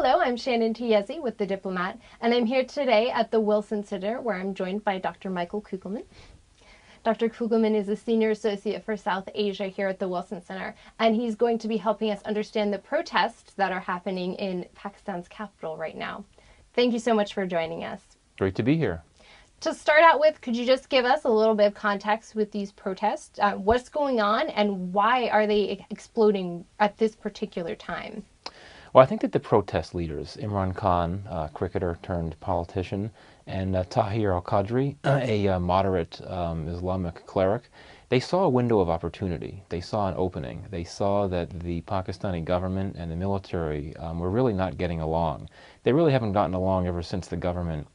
Hello, I'm Shannon Tiesi with The Diplomat, and I'm here today at the Wilson Center where I'm joined by Dr. Michael Kugelman. Dr. Kugelman is a Senior Associate for South Asia here at the Wilson Center, and he's going to be helping us understand the protests that are happening in Pakistan's capital right now. Thank you so much for joining us. Great to be here. To start out with, could you just give us a little bit of context with these protests? What's going on and why are they exploding at this particular time? Well, I think that the protest leaders, Imran Khan, cricketer turned politician, and Tahir al-Qadri, a moderate Islamic cleric, they saw a window of opportunity. They saw an opening. They saw that the Pakistani government and the military were really not getting along. They really haven't gotten along ever since the government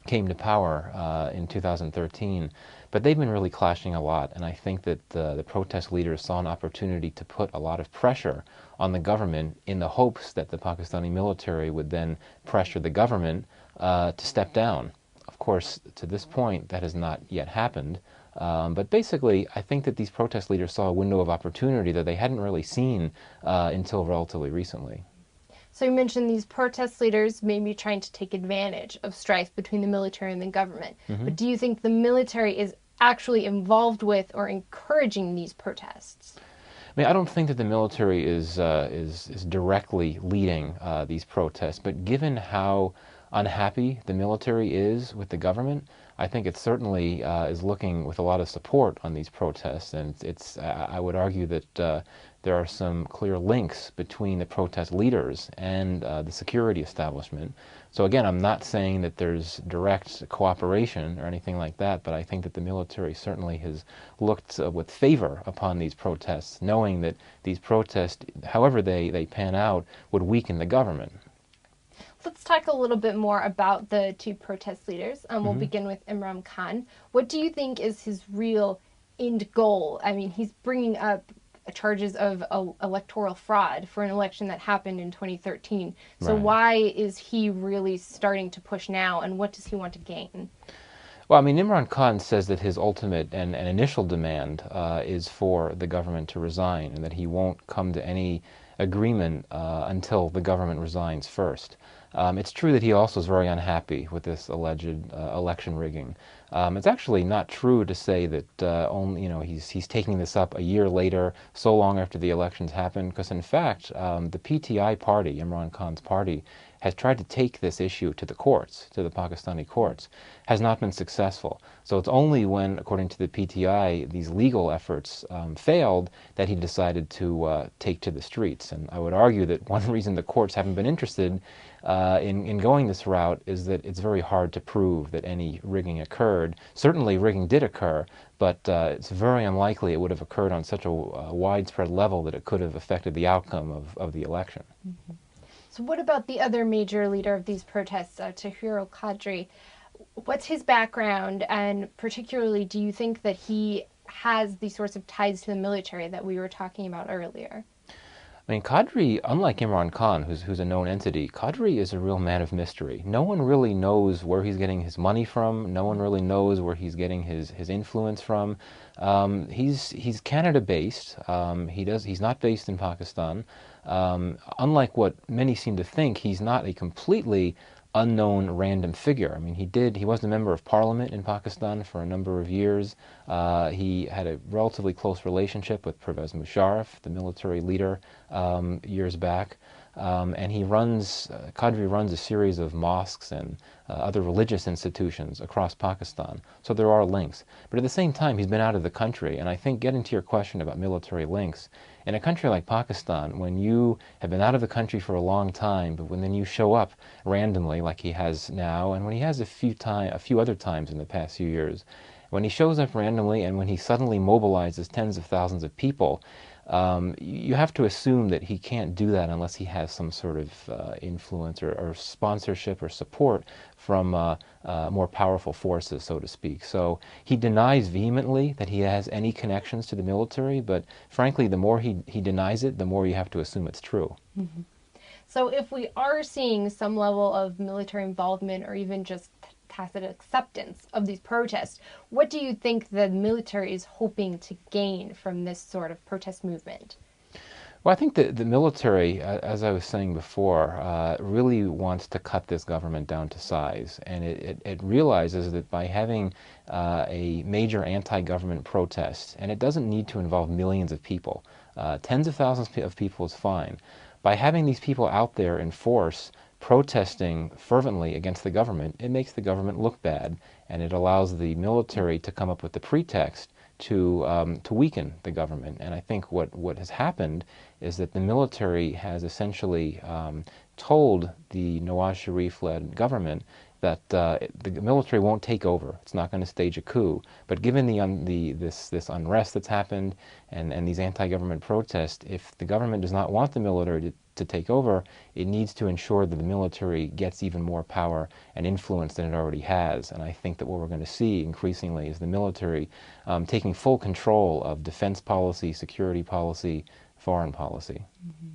came to power in 2013, but they've been really clashing a lot, and I think that the protest leaders saw an opportunity to put a lot of pressure on the government in the hopes that the Pakistani military would then pressure the government to step down. Of course, to this point, that has not yet happened, but basically, I think that these protest leaders saw a window of opportunity that they hadn't really seen until relatively recently. So you mentioned these protest leaders may be trying to take advantage of strife between the military and the government. But do you think the military is actually involved with or encouraging these protests? I mean, I don't think that the military is directly leading these protests, but given how unhappy the military is with the government, I think it certainly is looking with a lot of support on these protests, and I would argue that there are some clear links between the protest leaders and the security establishment. So again, I'm not saying that there's direct cooperation or anything like that, but I think that the military certainly has looked with favor upon these protests, knowing that these protests, however they pan out, would weaken the government. Let's talk a little bit more about the two protest leaders. We'll begin with Imran Khan. What do you think is his real end goal? I mean, he's bringing up charges of electoral fraud for an election that happened in 2013. So Right. why is he really starting to push now, and what does he want to gain? Well, I mean, Imran Khan says that his ultimate and initial demand is for the government to resign, and that he won't come to any agreement until the government resigns first. It's true that he also is very unhappy with this alleged election rigging. It's actually not true to say that he's taking this up a year later, so long after the elections happened, because in fact, the PTI party, Imran Khan's party, has tried to take this issue to the courts, to the Pakistani courts, has not been successful. So it's only when, according to the PTI, these legal efforts failed that he decided to take to the streets. And I would argue that one reason the courts haven't been interested in going this route is that it's very hard to prove that any rigging occurred. Certainly rigging did occur, but it's very unlikely it would have occurred on such a widespread level that it could have affected the outcome of the election. So what about the other major leader of these protests, Tahir al-Qadri? What's his background, and particularly do you think that he has these sorts of ties to the military that we were talking about earlier? I mean, Qadri, unlike Imran Khan, who's a known entity, Qadri is a real man of mystery. No one really knows where he's getting his money from. No one really knows where he's getting his influence from. He's Canada-based. He's not based in Pakistan. Unlike what many seem to think, he's not a completely unknown random figure. I mean, he was a member of parliament in Pakistan for a number of years. He had a relatively close relationship with Pervez Musharraf, the military leader, years back. And Qadri runs a series of mosques and other religious institutions across Pakistan. So there are links. But at the same time, he's been out of the country. And I think, getting to your question about military links, in a country like Pakistan, when you have been out of the country for a long time, but when then you show up randomly, like he has now, and when he has a few other times in the past few years, when he shows up randomly and when he suddenly mobilizes tens of thousands of people, you have to assume that he can't do that unless he has some sort of influence or sponsorship or support from more powerful forces, so to speak. So he denies vehemently that he has any connections to the military, but frankly, the more he denies it, the more you have to assume it's true. Mm-hmm. So if we are seeing some level of military involvement or even just tacit acceptance of these protests, what do you think the military is hoping to gain from this sort of protest movement? Well, I think that the military, as I was saying before, really wants to cut this government down to size. And it realizes that by having a major anti-government protest, and it doesn't need to involve millions of people, tens of thousands of people is fine. By having these people out there in force protesting fervently against the government, it makes the government look bad, and it allows the military to come up with the pretext to weaken the government. And I think what has happened is that the military has essentially told the Nawaz Sharif-led government that the military won't take over. It's not going to stage a coup. But given this unrest that's happened and these anti-government protests, if the government does not want the military to take over, it needs to ensure that the military gets even more power and influence than it already has. And I think that what we're going to see increasingly is the military taking full control of defense policy, security policy, foreign policy. Mm-hmm.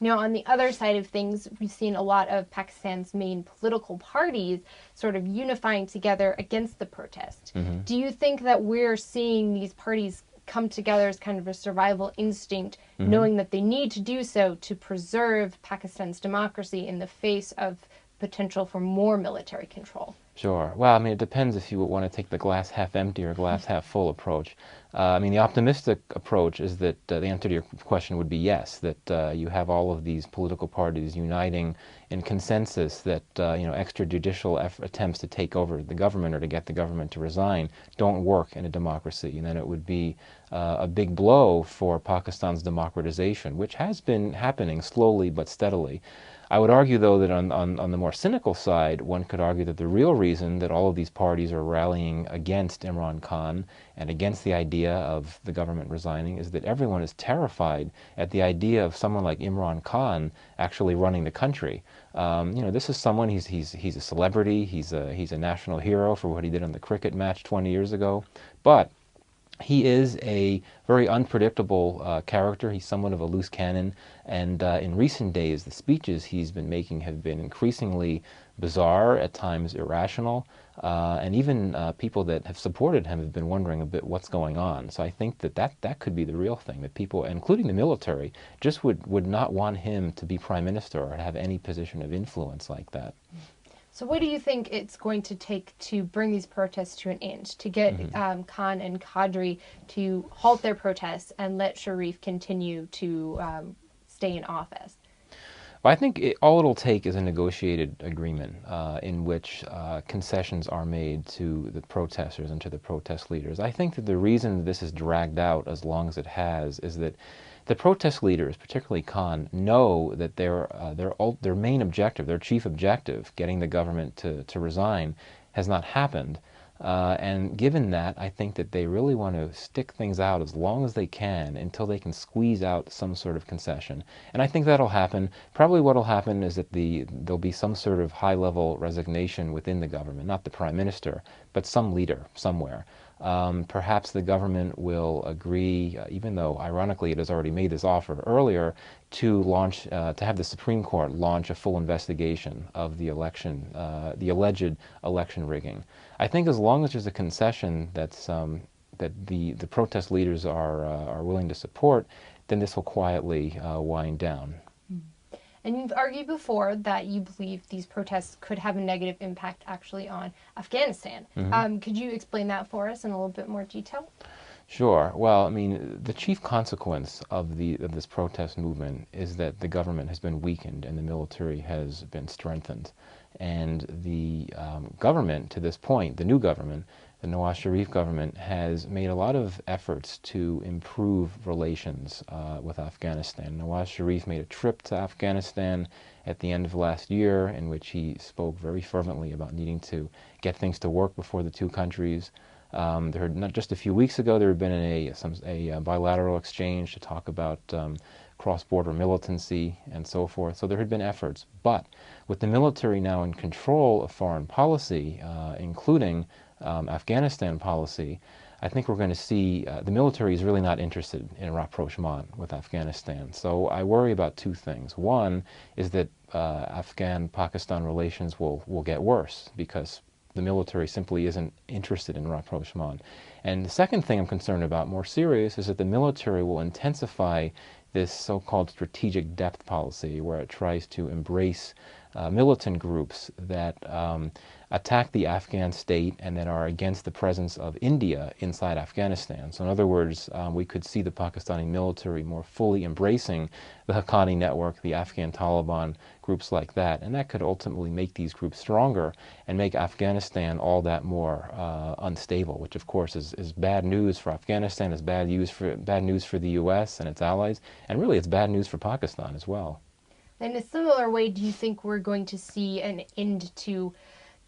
Now, on the other side of things, we've seen a lot of Pakistan's main political parties sort of unifying together against the protest. Mm-hmm. Do you think that we're seeing these parties come together as kind of a survival instinct, mm-hmm. knowing that they need to do so to preserve Pakistan's democracy in the face of potential for more military control? Sure. Well, I mean, it depends if you want to take the glass half empty or glass half full approach. I mean, the optimistic approach is that the answer to your question would be yes, that you have all of these political parties uniting in consensus that, extrajudicial attempts to take over the government or to get the government to resign don't work in a democracy. And then it would be a big blow for Pakistan's democratization, which has been happening slowly but steadily. I would argue, though, that on the more cynical side, one could argue that the real reason that all of these parties are rallying against Imran Khan and against the idea of the government resigning is that everyone is terrified at the idea of someone like Imran Khan actually running the country. This is someone, he's a celebrity, he's a national hero for what he did on the cricket match 20 years ago, but he is a very unpredictable character. He's somewhat of a loose cannon, and in recent days, the speeches he's been making have been increasingly bizarre, at times irrational, and even people that have supported him have been wondering a bit what's going on. So I think that could be the real thing, that people, including the military, just would not want him to be prime minister or to have any position of influence like that. So what do you think it's going to take to bring these protests to an end, to get Khan and Qadri to halt their protests and let Sharif continue to stay in office? Well, I think all it'll take is a negotiated agreement in which concessions are made to the protesters and to the protest leaders. I think that the reason this is dragged out as long as it has is that the protest leaders, particularly Khan, know that their main objective, their chief objective, getting the government to resign, has not happened. And given that, I think that they really want to stick things out as long as they can until they can squeeze out some sort of concession. And I think that'll happen. Probably what'll happen is that there'll be some sort of high-level resignation within the government, not the prime minister, but some leader somewhere. Perhaps the government will agree, even though ironically it has already made this offer earlier, to have the Supreme Court launch a full investigation of the election, the alleged election rigging. I think as long as there's a concession that the protest leaders are willing to support, then this will quietly wind down. And you've argued before that you believe these protests could have a negative impact actually on Afghanistan. Mm-hmm. Could you explain that for us in a little bit more detail? Sure. Well, I mean, the chief consequence of this protest movement is that the government has been weakened and the military has been strengthened. And the government, to this point, the new government, the Nawaz Sharif government, has made a lot of efforts to improve relations with Afghanistan. Nawaz Sharif made a trip to Afghanistan at the end of last year in which he spoke very fervently about needing to get things to work before the two countries. Not just a few weeks ago, there had been a bilateral exchange to talk about cross-border militancy and so forth. So there had been efforts. But with the military now in control of foreign policy, including Afghanistan policy, I think we're going to see the military is really not interested in a rapprochement with Afghanistan. So I worry about two things. One is that Afghan-Pakistan relations will get worse because the military simply isn't interested in rapprochement. And the second thing I'm concerned about, more serious, is that the military will intensify this so-called strategic depth policy, where it tries to embrace militant groups that attack the Afghan state and that are against the presence of India inside Afghanistan. So in other words, we could see the Pakistani military more fully embracing the Haqqani network, the Afghan Taliban, groups like that, and that could ultimately make these groups stronger and make Afghanistan all that more unstable, which of course is bad news for Afghanistan, is bad news for the U.S. and its allies, and really it's bad news for Pakistan as well. In a similar way, do you think we're going to see an end to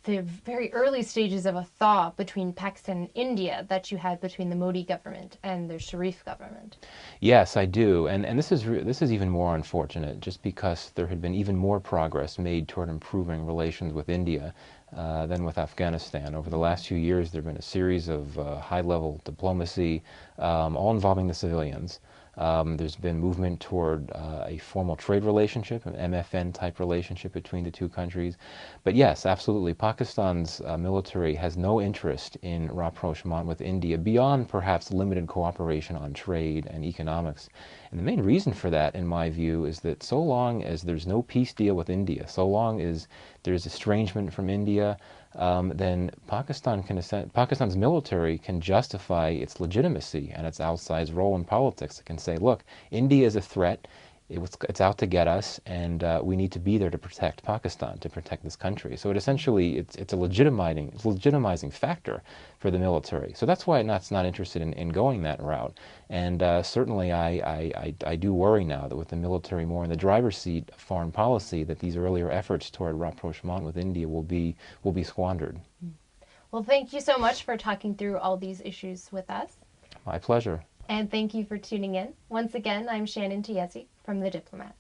the very early stages of a thaw between Pakistan and India that you had between the Modi government and the Sharif government? Yes, I do, and this is even more unfortunate, just because there had been even more progress made toward improving relations with India than with Afghanistan. Over the last few years, there have been a series of high-level diplomacy, all involving the civilians. There's been movement toward a formal trade relationship, an MFN-type relationship between the two countries. But yes, absolutely, Pakistan's military has no interest in rapprochement with India beyond perhaps limited cooperation on trade and economics. And the main reason for that, in my view, is that so long as there's no peace deal with India, so long as there's estrangement from India, then Pakistan's military can justify its legitimacy and its outsized role in politics. It can say, look, India is a threat. It's out to get us, and we need to be there to protect Pakistan, to protect this country. So it's a legitimizing factor for the military. So that's why it's not interested in going that route. And certainly I do worry now that with the military more in the driver's seat of foreign policy, that these earlier efforts toward rapprochement with India will be squandered. Well, thank you so much for talking through all these issues with us. My pleasure. And thank you for tuning in. Once again, I'm Shannon Tiesi from The Diplomat.